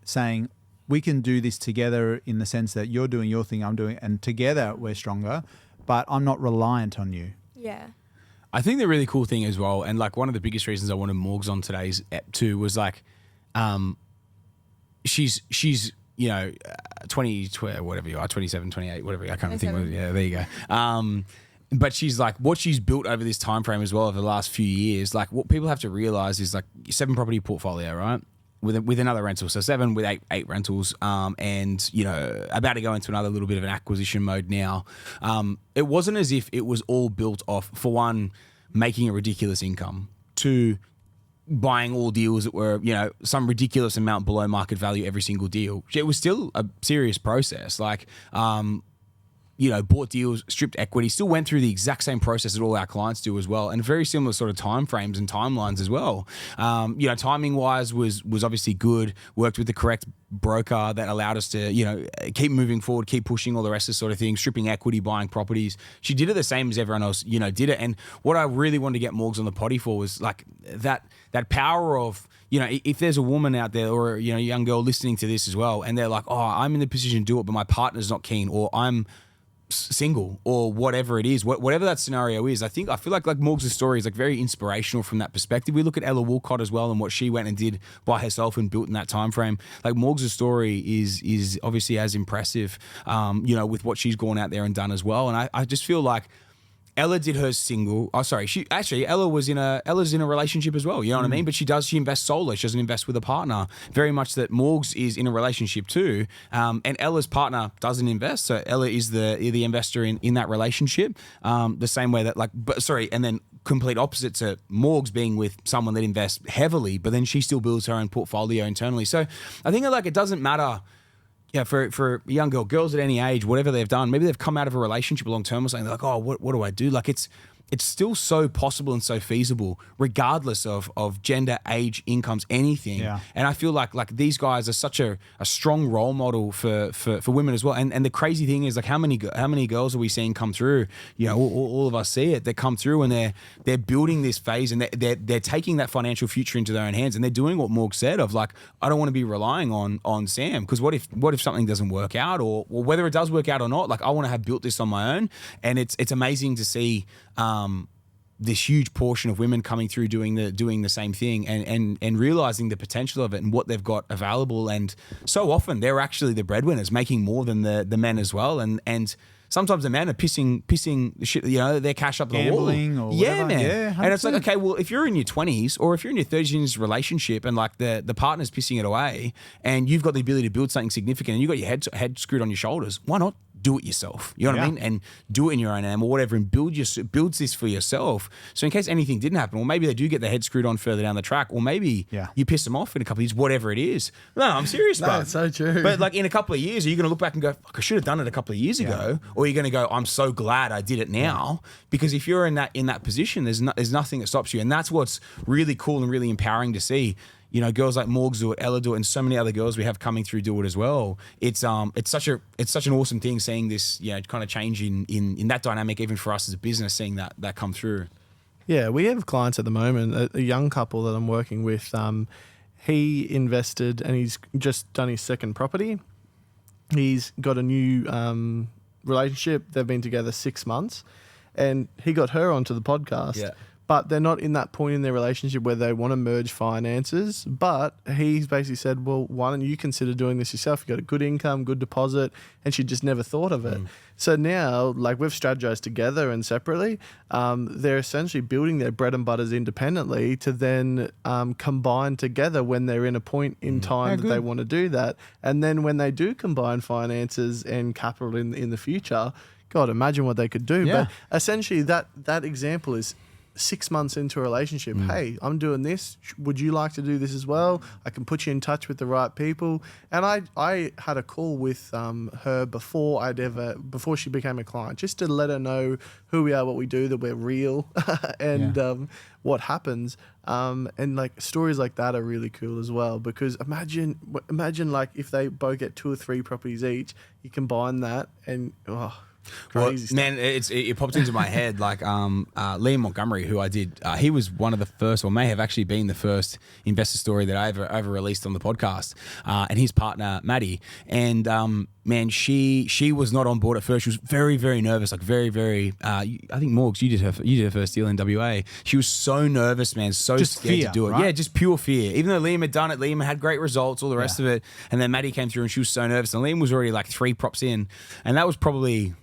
saying we can do this together in the sense that you're doing your thing, I'm doing, and together we're stronger, but I'm not reliant on you. yeah. I think the really cool thing as well, and one of the biggest reasons I wanted Morgs on today's ep too was she's 20, whatever you are, 27, 28, whatever, I can't think. Yeah, there you go. But she's what she's built over this time frame as well over the last few years. What people have to realize is 7 property portfolio, right? With another rental, so 7 with eight rentals, and about to go into another little bit of an acquisition mode now. It wasn't as if it was all built off, for one, making a ridiculous income, 2, buying all deals that were some ridiculous amount below market value every single deal. It was still a serious process. Bought deals, stripped equity, still went through the exact same process that all our clients do as well, and very similar sort of time frames and timelines as well. Timing wise was obviously good. Worked with the correct broker that allowed us to keep moving forward, keep pushing, all the rest of the sort of thing, stripping equity, buying properties. She did it the same as everyone else did it. And what I really wanted to get Morgs on the potty for was that power of, if there's a woman out there or a young girl listening to this as well, and they're I'm in the position to do it, but my partner's not keen, or I'm single, or whatever it is, whatever that scenario is. I feel like Morgs' story is very inspirational from that perspective. We look at Ella Woolcott as well and what she went and did by herself and built in that time frame. Morgs' story is obviously as impressive, with what she's gone out there and done as well. And I just feel Ella did hers single. Oh, sorry. Ella's in a relationship as well. You know what I mean? But she invests solo. She doesn't invest with a partner. Very much that Morgs is in a relationship too. And Ella's partner doesn't invest. So Ella is the investor in that relationship. The same way that and then complete opposite to Morgs being with someone that invests heavily, but then she still builds her own portfolio internally. So I think it doesn't matter Yeah, for a young girls at any age, whatever they've done, maybe they've come out of a relationship long term or something. They're like, oh, what do I do? Like it's still so possible and so feasible, regardless of gender, age, incomes, anything. Yeah. And I feel like these guys are such a strong role model for women as well. And the crazy thing is, like, how many girls are we seeing come through? You know, all of us see it. They come through and they're building this phase, and they're taking that financial future into their own hands, and they're doing what Morg said of, like, I don't want to be relying on Sam, because what if something doesn't work out, or whether it does work out or not, like, I want to have built this on my own. And it's amazing to see this huge portion of women coming through doing the same thing and realizing the potential of it and what they've got available. And so often they're actually the breadwinners, making more than the men as well. And sometimes the men are pissing the shit, you know, their cash up the wall. Gambling or yeah, whatever. man. Yeah, and it's like, 100%. okay, well, if you're in your 20s or if you're in your 30s in this relationship and, like, the partner's pissing it away and you've got the ability to build something significant and you've got your head screwed on your shoulders, why not do it yourself? You know what I Yeah. mean? And do it in your own name or whatever, and builds this for yourself. So in case anything didn't happen, or maybe they do get their head screwed on further down the track, or maybe you piss them off in a couple of years, whatever it is. No, I'm serious, bro. It's so true. But, like, in a couple of years, are you going to look back and go, fuck, I should have done it a couple of years ago? Or are you going to go, I'm so glad I did it now? Because if you're in that position, there's nothing that stops you. And that's what's really cool and really empowering to see. You know, girls like Morgs do it, Ella do it, and so many other girls we have coming through do it as well. It's such an awesome thing seeing this, you know, kind of change in that dynamic, even for us as a business, seeing that come through. Yeah, we have clients at the moment, a young couple that I'm working with. He invested and he's just done his second property. He's got a new relationship. They've been together 6 months, and he got her onto the podcast. Yeah. But they're not in that point in their relationship where they want to merge finances. But he's basically said, well, why don't you consider doing this yourself? You've got a good income, good deposit. And she just never thought of it. So now, like, we've strategized together and separately. They're essentially building their bread and butters independently to then combine together when they're in a point in time that they want to do that. And then when they do combine finances and capital in the future, God, imagine what they could do. Yeah. But essentially that example is 6 months into a relationship. Hey, I'm doing this. Would you like to do this as well? I can put you in touch with the right people. And I had a call with her before she became a client, just to let her know who we are, what we do, that we're real, and what happens. And, like, stories like that are really cool as well, because imagine like if they both get 2 or 3 properties each, you combine that and crazy stuff. Man, it popped into my head, like, Liam Montgomery, who I did, he was one of the first, or may have actually been the first investor story that I ever released on the podcast, and his partner Maddie, and man, she was not on board at first. She was very, very nervous, like very, very. I think Morgs, you did her first deal in WA. She was so nervous, man, so Just scared fear, to do it. right? Yeah, just pure fear. Even though Liam had done it, Liam had great results, all the rest of it, and then Maddie came through and she was so nervous, and Liam was already like 3 props in, and that was probably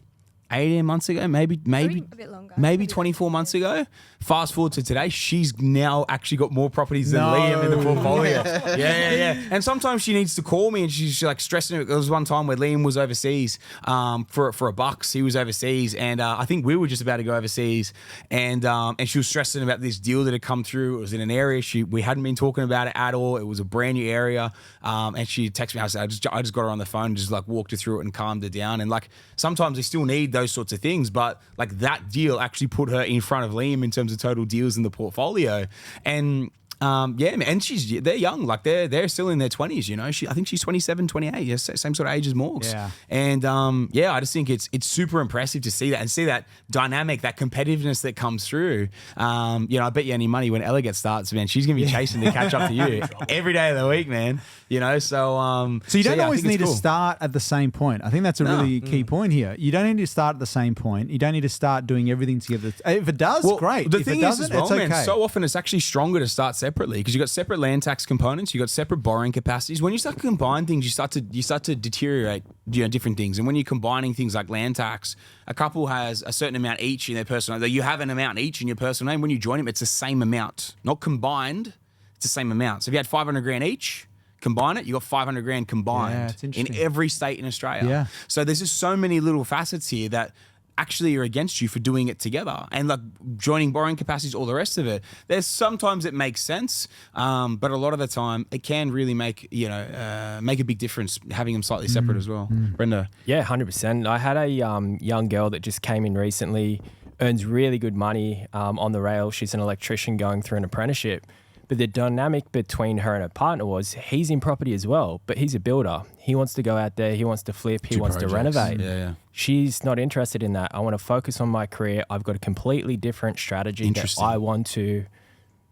18 months ago, maybe a bit longer. maybe 24 months ago. Fast forward to today, she's now actually got more properties than Liam in the portfolio. Yeah. And sometimes she needs to call me and she's like stressing. There was one time where Liam was overseas for a bucks. He was overseas, and I think we were just about to go overseas, and she was stressing about this deal that had come through. It was in an area we hadn't been talking about it at all. It was a brand new area, and she texted me. I just got her on the phone, and just like walked her through it and calmed her down. And, like, sometimes they still need those sorts of things, but, like, that deal actually put her in front of Liam in terms of total deals in the portfolio. And yeah, man, and they're young, like they're still in their 20s, you know. I think she's 27, 28, yeah, same sort of age as Morgs. Yeah. And I just think it's super impressive to see that and see that dynamic, that competitiveness that comes through. I bet you any money when Ella gets starts, man, she's gonna be chasing to catch up to you every day of the week, man. You know, so you don't I always think it's need cool. to start at the same point. I think that's a really key point here. You don't need to start at the same point. You don't need to start doing everything together. If it does, great. The If thing it is, doesn't, as well, it's okay. man, so often it's actually stronger to start separately because you've got separate land tax components, you've got separate borrowing capacities. When you start to combine things, you start to deteriorate, you know, different things. And when you're combining things like land tax, a couple has a certain amount each in their personal name. You have an amount each in your personal name. When you join them, it's the same amount, not combined. It's the same amount. So if you had 500 grand each, combine it, you got 500 grand combined it's in interesting. every state in Australia. Yeah. So there's just so many little facets here that actually are against you for doing it together, and like joining borrowing capacities, all the rest of it. There's sometimes it makes sense, but a lot of the time it can really make a big difference having them slightly separate as well. Brenda, Yeah, 100%. I had a young girl that just came in recently, earns really good money on the rail. She's an electrician going through an apprenticeship. But the dynamic between her and her partner was he's in property as well, but he's a builder. He wants to go out there, he wants to flip, he wants to renovate. Yeah. She's not interested in that. I want to focus on my career. I've got a completely different strategy that I want to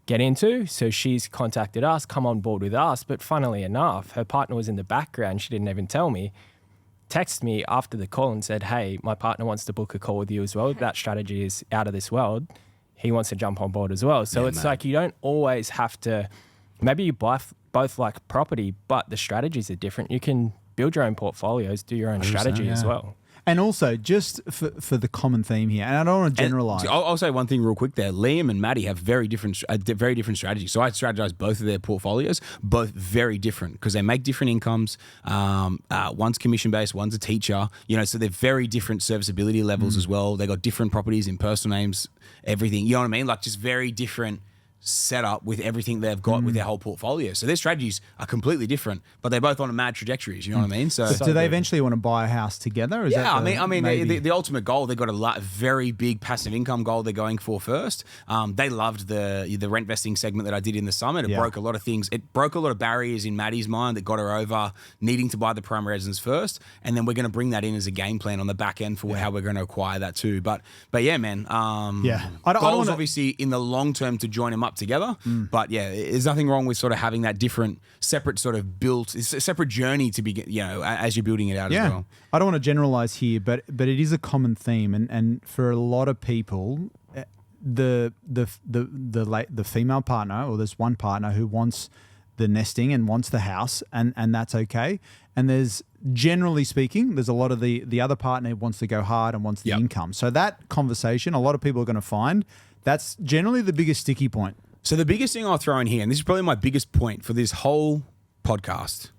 get into. So she's contacted us, come on board with us. But funnily enough, her partner was in the background. She didn't even tell me. Texted me after the call and said, hey, my partner wants to book a call with you as well. That strategy is out of this world. He wants to jump on board as well. So it's like you don't always have to, maybe you both like property, but the strategies are different. You can build your own portfolio's, do your own strategy as well. And also, just for the common theme here, and I don't want to generalize. I'll say one thing real quick there. Liam and Maddie have very different strategies. So I strategize both of their portfolios, both very different because they make different incomes. One's commission-based, one's a teacher. So they're very different serviceability levels as well. They got different properties in personal names, everything. You know what I mean? Like just very different setup with everything they've got with their whole portfolio. So their strategies are completely different, but they're both on a mad trajectories. You know what I mean? So do they eventually want to buy a house together? Is I mean, the ultimate goal, they've got a very big passive income goal they're going for first. They loved the rent vesting segment that I did in the summer. It broke a lot of things. It broke a lot of barriers in Maddie's mind that got her over needing to buy the primary residence first. And then we're going to bring that in as a game plan on the back end for how we're going to acquire that too. But yeah, man. Goals obviously in the long term to join them up together. But yeah, there's nothing wrong with sort of having that different, separate sort of built, it's a separate journey to begin, as you're building it out as well. I don't want to generalize here, but it is a common theme, and for a lot of people, the female partner, or there's one partner who wants the nesting and wants the house, and that's okay. And there's, generally speaking, there's a lot of the other partner wants to go hard and wants the income. So that conversation, a lot of people are going to find that's generally the biggest sticky point. So the biggest thing I'll throw in here, and this is probably my biggest point for this whole podcast,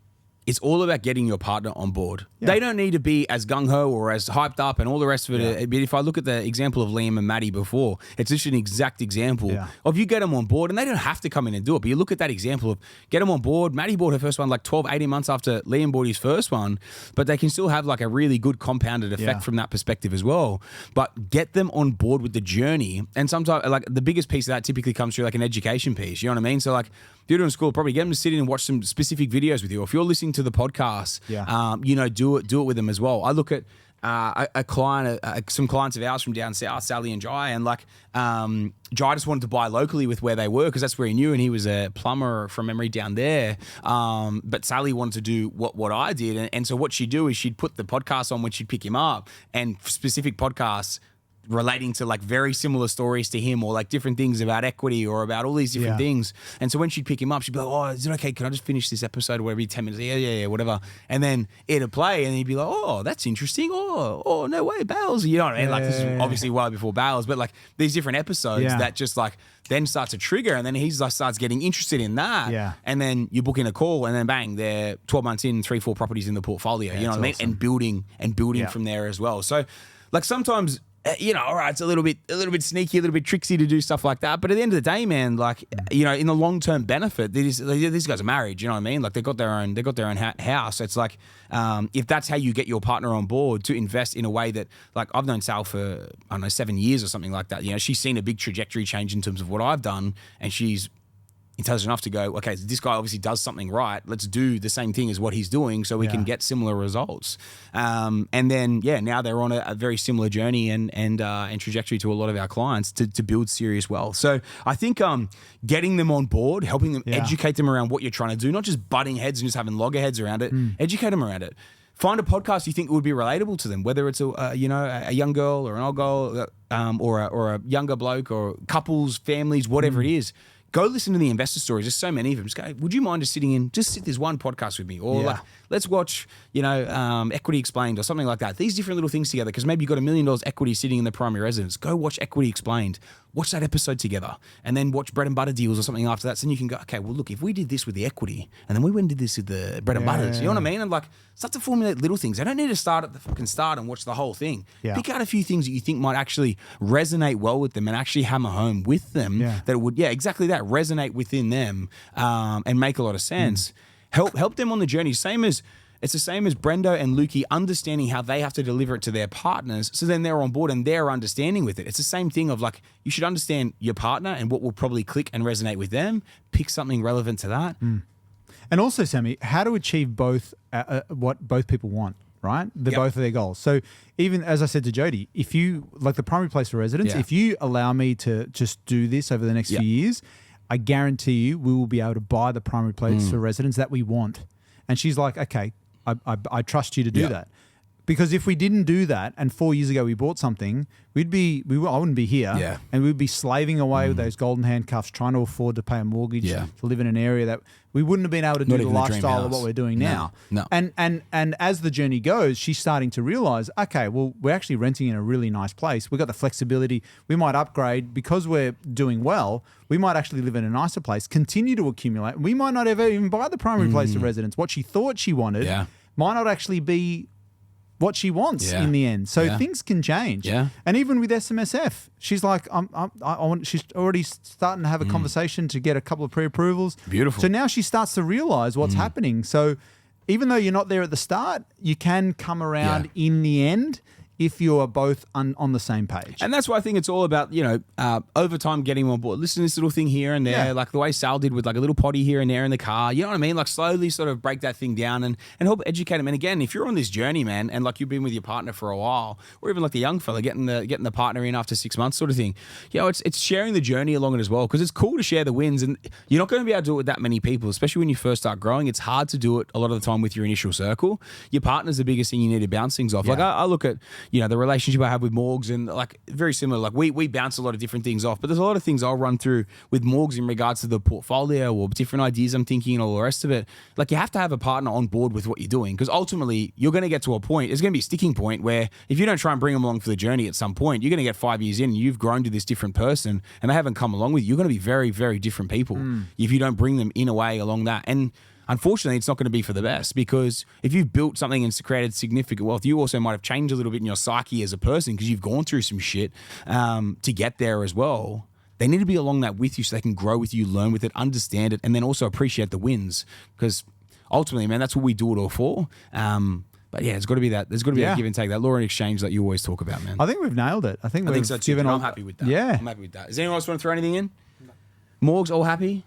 it's all about getting your partner on board. Yeah. They don't need to be as gung-ho or as hyped up and all the rest of it. Yeah. But if I look at the example of Liam and Maddie before, it's just an exact example of you get them on board, and they don't have to come in and do it. But you look at that example of get them on board. Maddie bought her first one like 12, 18 months after Liam bought his first one, but they can still have like a really good compounded effect from that perspective as well. But get them on board with the journey. And sometimes like the biggest piece of that typically comes through like an education piece. You know what I mean? So like if you're doing school, probably get them to sit in and watch some specific videos with you. Or if you're listening to the podcast, do it with them as well. I look at a client, some clients of ours from down south, Sally and Jai, and like Jai just wanted to buy locally with where they were because that's where he knew, and he was a plumber from memory down there. But Sally wanted to do what I did, and so what she'd do is she'd put the podcast on when she'd pick him up, and specific podcasts relating to like very similar stories to him, or like different things about equity or about all these different things. And so when she'd pick him up, she'd be like, oh, is it okay? Can I just finish this episode or whatever? 10 minutes. Yeah, whatever. And then it'd play and he'd be like, oh, that's interesting. Oh, no way, Bales. You know what I mean? Like this is obviously well before Bales, but like these different episodes that just like then starts to trigger, and then he's like starts getting interested in that. Yeah. And then you book in a call, and then bang, they're 12 months in, 3-4 properties in the portfolio. You know what I mean? Awesome. And building from there as well. So like sometimes, all right, it's a little bit sneaky, a little bit tricksy to do stuff like that. But at the end of the day, man, like, in the long-term benefit, these guys are married, you know what I mean? Like they got their own house. It's like, if that's how you get your partner on board to invest in a way that, like, I've known Sal for, I don't know, 7 years or something like that. She's seen a big trajectory change in terms of what I've done, and she's intelligent enough to go, okay, this guy obviously does something right. Let's do the same thing as what he's doing so we can get similar results. And then, now they're on a very similar journey and trajectory to a lot of our clients to build serious wealth. So I think getting them on board, helping them, educate them around what you're trying to do, not just butting heads and just having loggerheads around it, educate them around it. Find a podcast you think would be relatable to them, whether it's a young girl or an old girl, or a younger bloke, or couples, families, whatever it is. Go listen to the investor stories. There's so many of them. Just go, would you mind just sit this one podcast with me? Or like, let's watch, Equity Explained or something like that. These different little things together, because maybe you've got $1 million equity sitting in the primary residence. Go watch Equity Explained. watch that episode together, and then watch bread and butter deals or something after that. So then you can go, okay, well, look, if we did this with the equity, and then we went and did this with the bread and butters, you know what I mean? And like, start to formulate little things. I don't need to start at the fucking start and watch the whole thing. Yeah. Pick out a few things that you think might actually resonate well with them and actually hammer home with them that would, exactly that, resonate within them and make a lot of sense. Help them on the journey. It's the same as Brendo and Lukey understanding how they have to deliver it to their partners. So then they're on board and they're understanding with it. It's the same thing of like, you should understand your partner and what will probably click and resonate with them. Pick something relevant to that. And also, Sammy, how to achieve both what both people want, right? Both of their goals. So even as I said to Jodie, if you, like the primary place for residence, if you allow me to just do this over the next few years, I guarantee you we will be able to buy the primary place for residence that we want. And she's like, okay, I trust you to do that. Because if we didn't do that and 4 years ago we bought something, I wouldn't be here and we'd be slaving away with those golden handcuffs trying to afford to pay a mortgage to live in an area that we wouldn't have been able to do the lifestyle of what we're doing now. No. And as the journey goes, she's starting to realize, okay, well, we're actually renting in a really nice place. We've got the flexibility. We might upgrade because we're doing well. We might actually live in a nicer place, continue to accumulate. We might not ever even buy the primary place of residence. What she thought she wanted might not actually be what she wants in the end. So things can change. Yeah. And even with SMSF, she's like, she's already starting to have a conversation to get a couple of pre-approvals. Beautiful. So now she starts to realize what's happening. So even though you're not there at the start, you can come around in the end if you are both on the same page. And that's why I think it's all about, over time getting on board. Listen to this little thing here and there, like the way Sal did with like a little potty here and there in the car. You know what I mean? Like slowly sort of break that thing down and help educate them. And again, if you're on this journey, man, and like you've been with your partner for a while, or even like the young fella getting the partner in after 6 months sort of thing, it's sharing the journey along it as well, because it's cool to share the wins. And you're not going to be able to do it with that many people, especially when you first start growing. It's hard to do it a lot of the time with your initial circle. Your partner's the biggest thing you need to bounce things off. Like I look at, the relationship I have with Morgs and like very similar, like we bounce a lot of different things off, but there's a lot of things I'll run through with Morgs in regards to the portfolio or different ideas I'm thinking and all the rest of it. Like you have to have a partner on board with what you're doing, because ultimately you're going to get to a point, there's going to be a sticking point where if you don't try and bring them along for the journey at some point, you're going to get 5 years in and you've grown to this different person and they haven't come along with you. You're going to be very, very different people if you don't bring them in a way along that. And unfortunately, it's not going to be for the best, because if you've built something and created significant wealth, you also might have changed a little bit in your psyche as a person because you've gone through some shit to get there as well. They need to be along that with you so they can grow with you, learn with it, understand it, and then also appreciate the wins, because ultimately, man, that's what we do it all for. But yeah, it's got to be that. There's got to be that give and take, that law and exchange that you always talk about, man. I think we've nailed it. I think so too. I'm happy with that. Yeah. I'm happy with that. Does anyone else want to throw anything in? No. Morgs, all happy?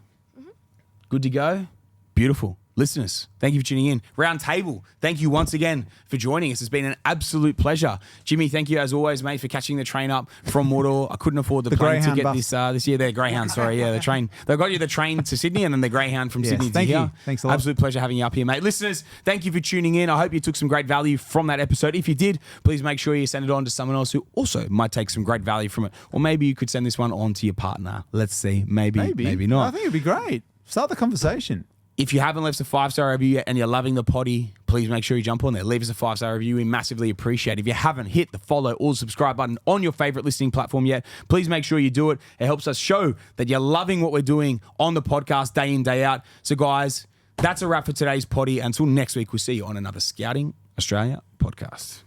Good to go? Beautiful. Listeners, thank you for tuning in. Round table, thank you once again for joining us. It's been an absolute pleasure. Jimmy, thank you as always, mate, for catching the train up from Mordor. I couldn't afford the plane to get this year. The Greyhound, sorry. Yeah, the train. They got you the train to Sydney and then the Greyhound from Sydney to thank here. You. Thanks a lot. Absolute pleasure having you up here, mate. Listeners, thank you for tuning in. I hope you took some great value from that episode. If you did, please make sure you send it on to someone else who also might take some great value from it. Or maybe you could send this one on to your partner. Let's see. Maybe not. I think it'd be great. Start the conversation. If you haven't left a 5-star review yet and you're loving the potty, please make sure you jump on there. Leave us a 5-star review. We massively appreciate it. If you haven't hit the follow or subscribe button on your favorite listening platform yet, please make sure you do it. It helps us show that you're loving what we're doing on the podcast day in, day out. So guys, that's a wrap for today's potty. Until next week, we'll see you on another Scouting Australia podcast.